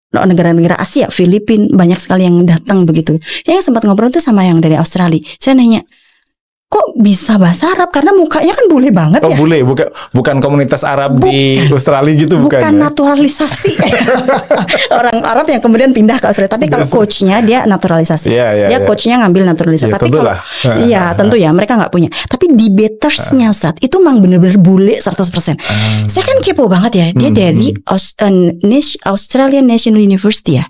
A: negara-negara Asia, Filipina, banyak sekali yang datang begitu. Saya sempat ngobrol tuh sama yang dari Australia. Saya nanya, kok bisa bahasa Arab? Karena mukanya kan bule banget ya.
B: Bule, bukan komunitas Arab di Australia gitu, bukan
A: naturalisasi. Orang Arab yang kemudian pindah ke Australia. Tapi kalau coachnya dia naturalisasi. Dia coachnya ngambil naturalisasi. Tapi kalau tentu ya mereka nggak punya. Tapi debatersnya Ustaz itu memang benar-benar bule 100%. Saya kan kepo banget ya. Dia dari Australian National University ya.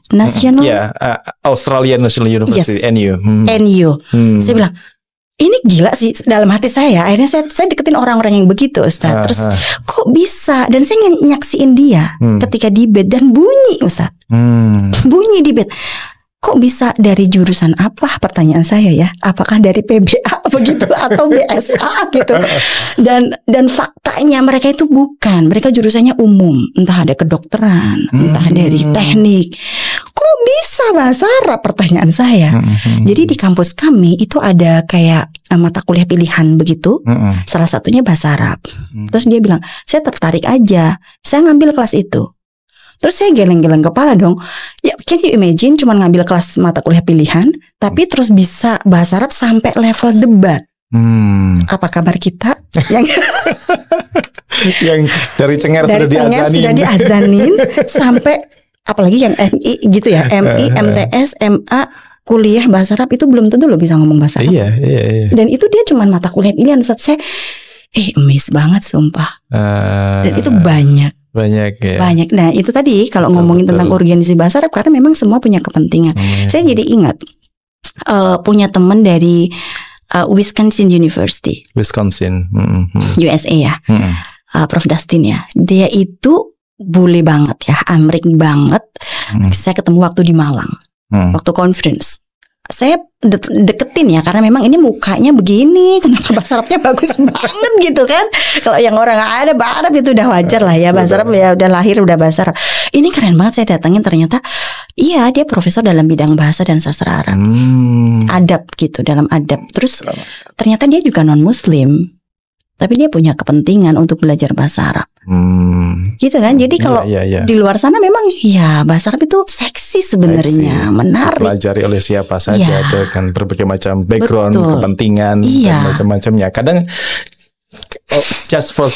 B: Australian National University, NU.
A: NU. Saya bilang, ini gila sih dalam hati saya. Akhirnya saya deketin orang-orang yang begitu Ustaz. Terus kok bisa? Dan saya nyaksiin dia ketika debate dan bunyi Ustaz. Bunyi debate. Kok bisa dari jurusan apa? Pertanyaan saya ya. Apakah dari PBA begitu atau BSA gitu? Dan faktanya mereka itu bukan. Mereka jurusannya umum. Entah ada kedokteran, entah dari teknik. Kok bisa bahasa Arab? Pertanyaan saya. Jadi di kampus kami itu ada kayak mata kuliah pilihan begitu. Salah satunya bahasa Arab. Terus dia bilang, saya tertarik aja. Saya ngambil kelas itu. Terus saya geleng-geleng kepala dong. Ya, can you imagine cuma ngambil kelas mata kuliah pilihan, tapi terus bisa bahasa Arab sampai level debat. Apa kabar kita?
B: Yang dari Cenger sudah diazanin
A: sampai apalagi yang MI gitu ya, MI, MTS, MA, kuliah bahasa Arab itu belum tentu lo bisa ngomong bahasa Arab.
B: Iya.
A: Dan itu dia cuma mata kuliah pilihan. Saat saya amazed banget sumpah. Dan itu banyak ya. Banyak. Nah itu tadi kalau ngomongin tentang organisasi bahasa Arab, karena memang semua punya kepentingan. Saya jadi ingat punya teman dari Wisconsin University, USA ya. Prof Dustin ya. Dia itu bule banget ya, Amrik banget. Saya ketemu waktu di Malang, waktu conference. Saya deketin ya, karena memang ini mukanya begini, kenapa bahasa Arabnya bagus banget gitu kan. Kalau yang orang ada bahasa Arab itu udah wajar lah ya, bahasa Arab ya udah lahir udah bahasa Arab. Ini keren banget, saya datangin ternyata iya dia profesor dalam bidang bahasa dan sastra Arab, adab gitu, dalam adab. Terus ternyata dia juga non Muslim, tapi dia punya kepentingan untuk belajar bahasa Arab. Gitu kan. Jadi kalau di luar sana memang ya bahasa Arab itu seksi sebenarnya, menarik.
B: Pelajari oleh siapa saja dengan berbagai macam background, kepentingan dan macam-macamnya. Kadang just for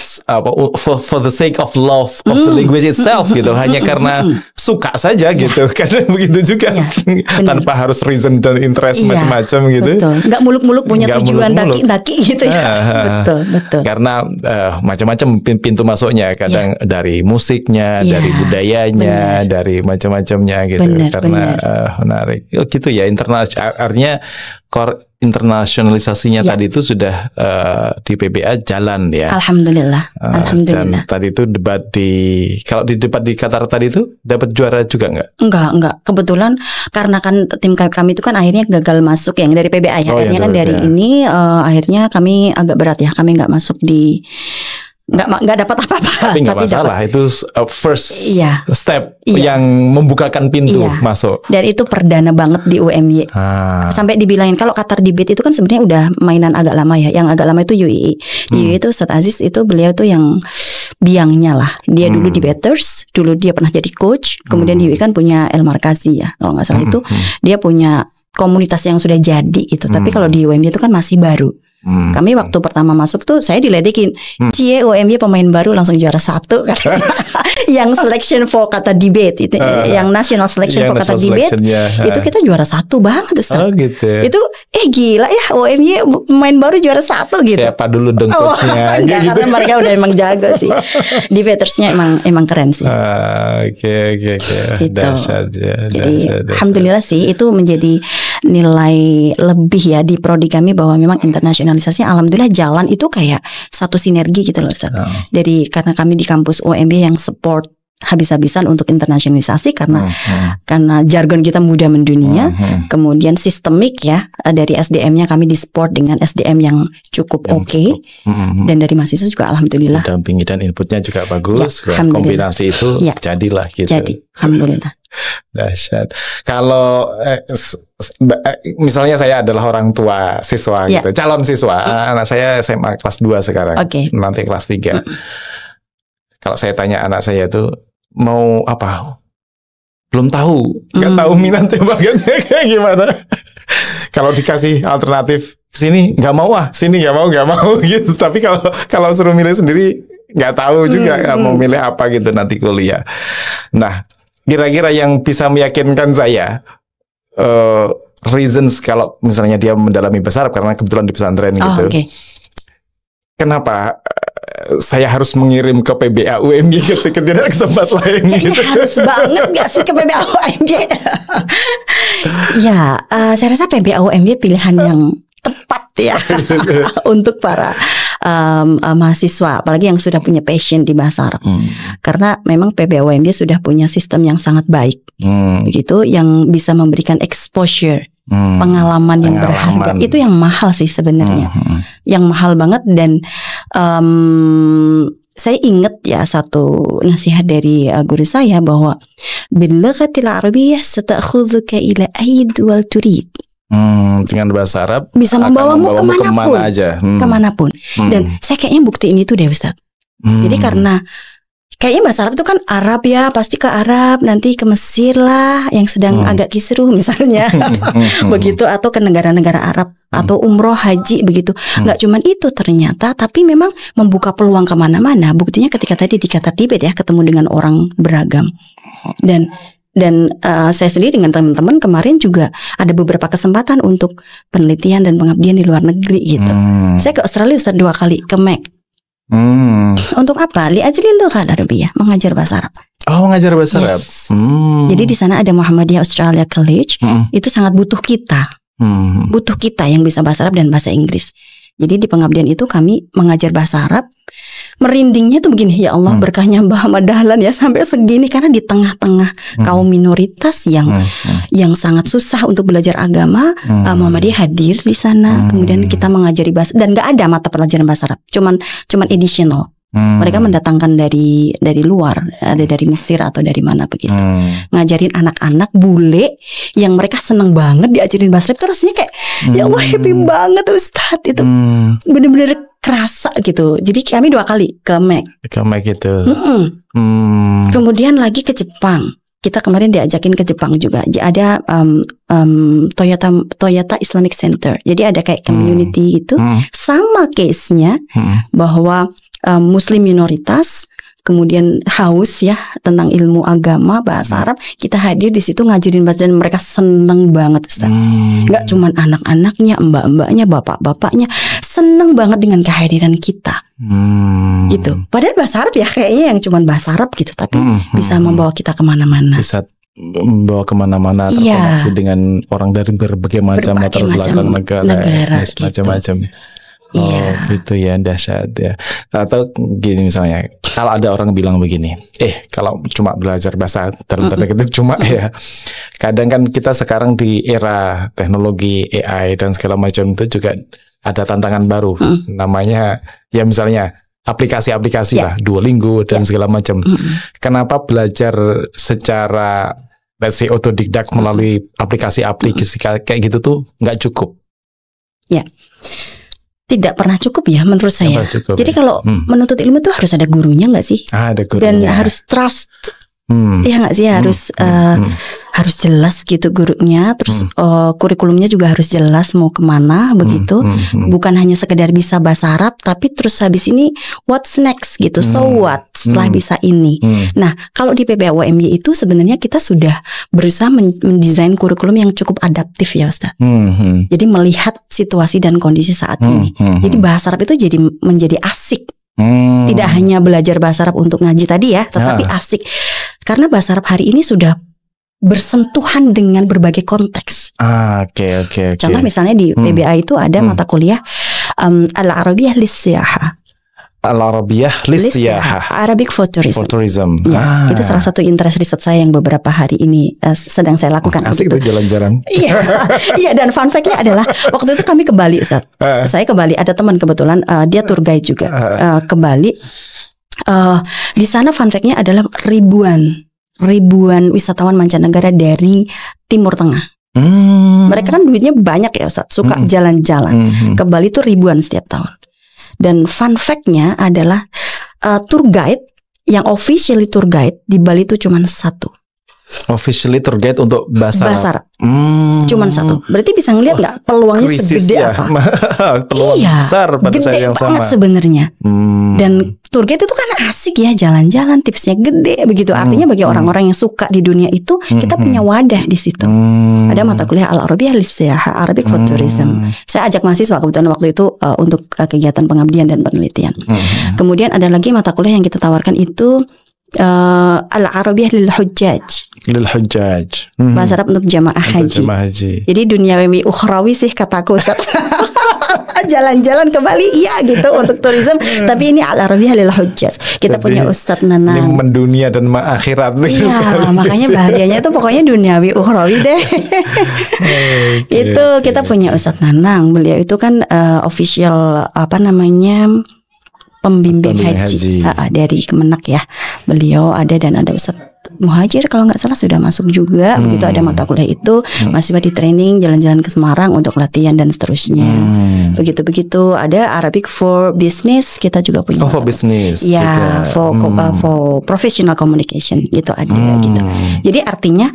B: the sake of love of the language itself gitu, hanya karena suka saja gitu, karena begitu juga tanpa harus reason dan interest macam-macam gitu.
A: Betul. Nggak muluk-muluk punya tujuan daki-daki gitu ya. Betul.
B: Karena macam-macam pintu masuknya, kadang dari musiknya, dari budayanya, dari macam-macamnya gitu. Karena menarik. Gitu ya, internasional artinya core internasionalisasinya tadi itu sudah di PBA jalan ya.
A: Alhamdulillah. Alhamdulillah.
B: Dan tadi itu kalau di debat di Qatar tadi itu dapat juara juga nggak?
A: Enggak. Kebetulan karena kan tim kami itu kan akhirnya gagal masuk yang dari PBA ya. Akhirnya kan dari ini akhirnya kami agak berat ya. Kami nggak masuk di nggak dapat apa-apa.
B: Tapi nggak masalah, itu first step yang membukakan pintu masuk.
A: Dan itu perdana banget di UMY. Sampai dibilangin kalau Qatar Debate itu kan sebenarnya udah mainan agak lama ya. Yang agak lama itu UAE. Di UAE itu Ustadz Aziz itu beliau tuh yang biangnya lah. Dia dulu debaters, dulu dia pernah jadi coach. Kemudian di UAE kan punya El Markazi ya, kalau nggak salah itu dia punya komunitas yang sudah jadi itu. Tapi kalau di UMY itu kan masih baru. Kami waktu pertama masuk tuh saya diledekin, cie UMY pemain baru langsung juara 1 kan. Yang selection for Qatar Debate itu, yang national selection for Qatar Debate itu kita juara 1 banget Ustaz.
B: Gitu.
A: Itu gila ya UMY pemain baru juara 1 gitu.
B: Siapa dulu dong coachnya?
A: Enggak, karena mereka udah emang jago sih. Debatersnya emang keren sih.
B: Oke.
A: Gitu.
B: Dahsyat.
A: Jadi alhamdulillah sih itu menjadi nilai lebih ya di prodi kami bahwa memang internasionalisasinya alhamdulillah jalan itu kayak satu sinergi gitu loh Ustaz. Jadi karena kami di kampus UMY yang support habis-habisan untuk internasionalisasi karena jargon kita mudah mendunia, kemudian sistemik ya dari SDM-nya kami di support dengan SDM yang cukup oke. Dan dari mahasiswa juga alhamdulillah
B: dampingi dan inputnya juga bagus, kombinasi itu jadilah gitu.
A: Jadi alhamdulillah.
B: Dahsyat. Kalau misalnya saya adalah orang tua siswa gitu, calon siswa, anak saya SMA kelas 2 sekarang, nanti kelas 3. Kalau saya tanya anak saya itu mau apa? Belum tahu, nggak tahu minatnya bakatnya kayak gimana. Kalau dikasih alternatif sini nggak mau sini nggak mau gitu. Tapi kalau suruh milih sendiri nggak tahu juga mau milih apa gitu nanti kuliah. Nah, kira-kira yang bisa meyakinkan saya reasons kalau misalnya dia mendalami bahasa Arab karena kebetulan di pesantren gitu. Kenapa saya harus mengirim ke PBA UMY ketika tidak ke tempat lain gitu?
A: Harus banget gak sih ke PBA UMY? Ya, saya rasa PBA UMY pilihan yang tepat ya untuk para mahasiswa, apalagi yang sudah punya passion di bahasa Arab. Karena memang PBA UMY sudah punya sistem yang sangat baik, begitu, yang bisa memberikan exposure, pengalaman yang berharga. Itu yang mahal sih sebenarnya, yang mahal banget. Dan saya ingat ya satu nasihat dari guru saya bahwa bil-lughatil arabiyyah sata'khudhuka ila ayyi duwal turid.
B: Dengan bahasa Arab
A: bisa membawamu kemanapun, kemanapun. Dan saya kayaknya buktiin itu deh Ustaz. Jadi karena kayaknya bahasa Arab itu kan Arab ya, pasti ke Arab, nanti ke Mesir lah yang sedang agak kisruh misalnya. Begitu, atau ke negara-negara Arab, atau umroh, haji begitu. Nggak cuman itu ternyata, tapi memang membuka peluang kemana-mana. Buktinya ketika tadi di Qatar Debate ya, ketemu dengan orang beragam. Dan saya sendiri dengan teman-teman kemarin juga ada beberapa kesempatan untuk penelitian dan pengabdian di luar negeri gitu. Saya ke Australia Ustaz 2 kali, ke Mac. Untuk apa? Li'ajlil lughal arabiyyah, mengajar bahasa Arab.
B: Oh, mengajar bahasa Arab.
A: Jadi di sana ada Muhammadiyah Australia College. Itu sangat butuh kita. Butuh kita yang bisa bahasa Arab dan bahasa Inggris. Jadi di pengabdian itu kami mengajar bahasa Arab. Merindingnya tuh begini, ya Allah, berkahnya Mbah Ahmad Dahlan ya sampai segini, karena di tengah-tengah kaum minoritas yang sangat susah untuk belajar agama, Muhammadiyah hadir di sana. Kemudian kita mengajari bahasa, dan nggak ada mata pelajaran bahasa Arab, cuman additional. Mereka mendatangkan dari luar, ada dari Mesir atau dari mana begitu. Ngajarin anak-anak bule yang mereka seneng banget diajarin bahasa Arab, itu rasanya kayak ya Allah, happy banget Ustadz. Itu bener-bener kerasa gitu. Jadi kami 2 kali ke Mac.
B: Ke Mac itu.
A: Kemudian lagi ke Jepang. Kita kemarin diajakin ke Jepang juga. Ada Toyota Islamic Center. Jadi ada kayak community gitu. Sama case-nya bahwa Muslim minoritas, kemudian haus ya tentang ilmu agama bahasa Arab, kita hadir di situ ngajarin bahasa, dan mereka seneng banget Ustaz. Nggak cuman anak-anaknya, mbak-mbaknya, bapak-bapaknya seneng banget dengan kehadiran kita. Gitu. Padahal bahasa Arab ya kayaknya yang cuman bahasa Arab gitu, tapi bisa membawa kita kemana-mana.
B: Bisa membawa kemana-mana, terkoneksi dengan orang dari berbagai macam latar belakang negara macam-macam. Gitu ya, dahsyat ya. Atau gini misalnya, kalau ada orang bilang begini, kalau cuma belajar bahasa dalam tanda kutip cuma ya, kadang kan kita sekarang di era teknologi AI dan segala macam itu juga ada tantangan baru, namanya ya misalnya aplikasi-aplikasi lah, Duolingo dan segala macam. Kenapa belajar secara let's say otodidak melalui aplikasi-aplikasi kayak gitu tuh nggak cukup?
A: Ya, tidak pernah cukup ya menurut saya. Cukup, jadi kalau menuntut ilmu tuh harus ada gurunya nggak sih? Ada gurunya. Dan harus trust. Ya nggak sih, harus jelas gitu gurunya, terus kurikulumnya juga harus jelas mau kemana begitu, bukan hanya sekedar bisa bahasa Arab, tapi terus habis ini what's next gitu, so what setelah bisa ini. Nah kalau di PBA UMY itu sebenarnya kita sudah berusaha mendesain kurikulum yang cukup adaptif ya Ustadz. Jadi melihat situasi dan kondisi saat ini. Jadi bahasa Arab itu menjadi asik. Tidak hanya belajar bahasa Arab untuk ngaji tadi ya, tetapi asik. Karena bahasa Arab hari ini sudah bersentuhan dengan berbagai konteks.
B: Oke.
A: Contoh misalnya di PBA itu ada mata kuliah Al-Arabiyah Lis-Siyahah.
B: Al-Arabiyah Lis-Siyahah,
A: Arabic for Tourism.
B: Ya,
A: itu salah satu interest riset saya yang beberapa hari ini sedang saya lakukan.
B: Asik itu jalan-jalan.
A: Iya, dan fun fact-nya adalah waktu itu kami ke Bali, Ustaz. Saya ke Bali, ada teman kebetulan dia tour guide juga ke Bali. Di sana fun fact-nya adalah ribuan wisatawan mancanegara dari Timur Tengah. Mereka kan duitnya banyak ya Ustaz, suka jalan-jalan. Ke Bali tuh ribuan setiap tahun. Dan fun fact-nya adalah tour guide yang officially tour guide di Bali itu cuma satu.
B: Officially tour guide untuk bahasa Arab.
A: Cuman satu. Berarti bisa ngelihat nggak peluangnya segede apa?
B: Peluang besar pada saat yang sama.
A: Banget sebenarnya. Dan tour guide itu kan asik ya, jalan-jalan, tipsnya gede begitu. Artinya bagi orang-orang yang suka di dunia itu, kita punya wadah di situ. Ada mata kuliah Al-Arabiyah Lis-Siyahah, Arabic for Tourism. Saya ajak mahasiswa kebetulan waktu itu untuk kegiatan pengabdian dan penelitian. Kemudian ada lagi mata kuliah yang kita tawarkan itu Al-Arabiyah Lil-Hujjaj. Bahasa Arab untuk jamaah haji. Jadi duniawi ukhrawi sih kataku. Jalan-jalan ke Bali iya gitu untuk tourism, tapi ini Al-Arabiyah Lil-Hujjaj. Kita punya Ustadz Nanang.
B: Ini mendunia dan akhirat.
A: Iya, makanya bahagianya tuh pokoknya duniawi ukhrawi deh. Itu kita punya Ustadz Nanang. Beliau itu kan official pembimbing haji. Dari Kemenak ya. Beliau ada dan ada Ustadz Muhajir kalau nggak salah sudah masuk juga. Begitu ada mata kuliah itu, mahasiswa di training jalan-jalan ke Semarang untuk latihan dan seterusnya. Begitu ada Arabic for Business, kita juga punya.
B: For business.
A: Ya, juga. For professional communication gitu ada gitu. Jadi artinya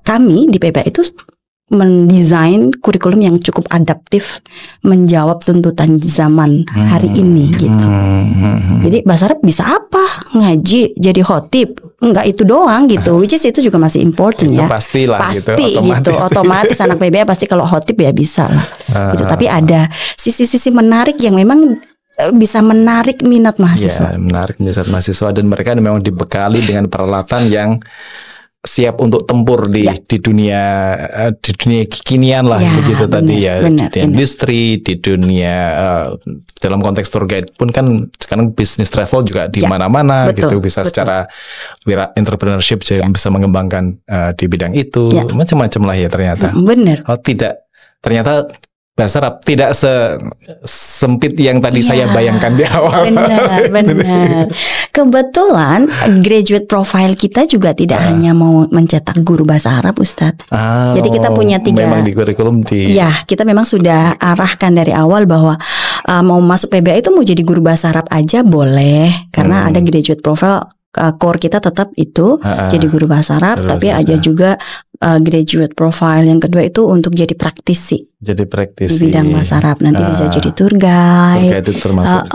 A: kami di PBA itu mendesain kurikulum yang cukup adaptif, menjawab tuntutan zaman hari ini gitu. Jadi bahasa Arab bisa apa? Ngaji, jadi khotib, enggak itu doang gitu. Which is itu juga masih important ya.
B: Pastilah
A: pasti gitu. Otomatis anak PBA pasti kalau khotib ya bisa lah. Gitu. Tapi ada sisi-sisi menarik yang memang bisa menarik minat mahasiswa.
B: Ya, menarik minat mahasiswa dan mereka memang dibekali dengan peralatan yang siap untuk tempur di dunia kekinian lah begitu tadi ya, di industri, di dunia dalam konteks tour guide pun kan sekarang bisnis travel juga di mana-mana gitu, bisa secara entrepreneurship bisa mengembangkan di bidang itu, macam-macam lah ya ternyata.
A: Benar.
B: Ternyata bahasa Arab tidak sempit yang tadi saya bayangkan di awal.
A: Benar. Kebetulan graduate profile kita juga tidak hanya mau mencetak guru bahasa Arab, Ustadz. Jadi kita punya 3.
B: Memang di kurikulum
A: Ya, kita memang sudah arahkan dari awal bahwa mau masuk PBA itu mau jadi guru bahasa Arab aja boleh, karena ada graduate profile. Core kita tetap itu jadi guru bahasa Arab, tapi ada juga graduate profile. Yang kedua itu untuk jadi praktisi.
B: Jadi praktisi
A: di bidang bahasa Arab, nanti bisa jadi tour guide.
B: Itu termasuk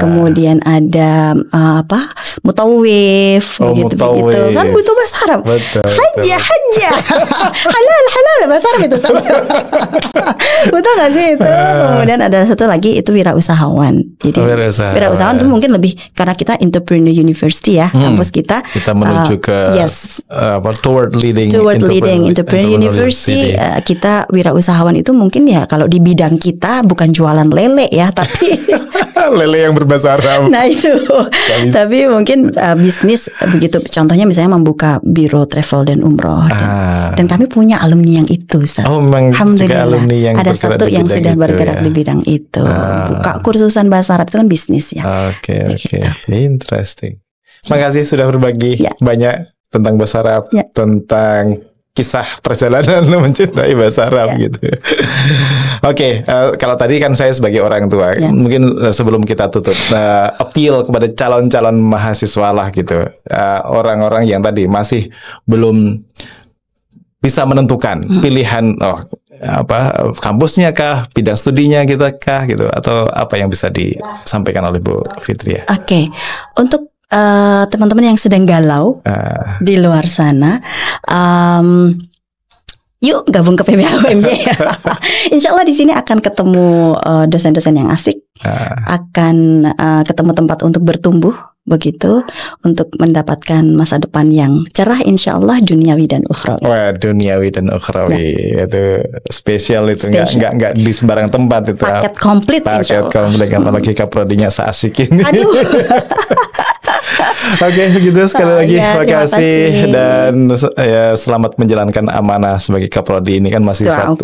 A: kemudian ada mutawif, begitu kan butuh bahasa Arab. Hajjah halal bahasa Arab itu. Betul nggak sih itu? Kemudian ada satu lagi itu wirausahawan. Jadi wirausahawan itu mungkin lebih karena kita entrepreneur university ya, kampus kita
B: menuju ke toward leading
A: entrepreneur university. Kita wirausahawan itu mungkin ya kalau di bidang kita bukan jualan lele ya, tapi
B: lele yang berbahasa Arab.
A: Nah itu, tapi mungkin bisnis begitu. Contohnya misalnya membuka biro travel dan umroh. Dan kami punya alumni yang itu.
B: Alhamdulillah. Alumni yang
A: ada satu yang sudah bergerak di bidang itu. Buka kursusan bahasa Arab itu kan bisnis ya.
B: Oke. Interesting. Makasih sudah berbagi banyak tentang bahasa Arab, tentang kisah perjalanan mencintai bahasa Arab gitu. Oke, kalau tadi kan saya sebagai orang tua, mungkin sebelum kita tutup, appeal kepada calon-calon mahasiswa lah gitu, orang-orang yang tadi masih belum bisa menentukan pilihan kampusnya kah, bidang studinya kita kah gitu, atau apa yang bisa disampaikan oleh Bu Fitria?
A: Oke, untuk teman-teman yang sedang galau di luar sana, yuk gabung ke PBA-UMY. Insya Allah di sini akan ketemu dosen-dosen yang asik, akan ketemu tempat untuk bertumbuh, begitu, untuk mendapatkan masa depan yang cerah, insya Allah duniawi dan ukhrawi.
B: Wah, duniawi dan ukhrawi itu spesial itu, nggak di sembarang tempat itu.
A: Paket komplit,
B: paket komplit, apalagi kaprodinya seasik ini.
A: Aduh.
B: Oke, begitu sekali lagi terima kasih dan selamat menjalankan amanah sebagai kaprodi ini kan masih satu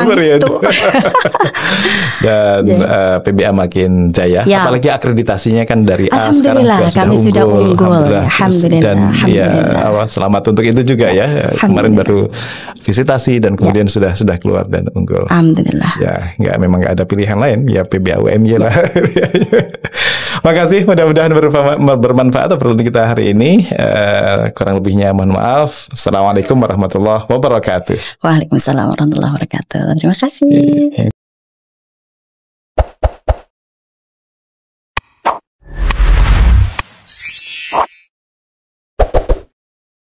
B: periode. Dan PBA makin jaya, apalagi akreditasinya kan dari A sekarang
A: kami sudah unggul.
B: Alhamdulillah. Selamat untuk itu juga ya. Kemarin baru visitasi dan kemudian sudah keluar dan unggul.
A: Alhamdulillah.
B: Ya, memang nggak ada pilihan lain ya, PBA-UMY lah. Makasih, mudah-mudahan bermanfaat obrolan kita hari ini. Kurang lebihnya mohon maaf. Assalamualaikum warahmatullahi wabarakatuh.
A: Waalaikumsalam warahmatullahi wabarakatuh. Terima kasih.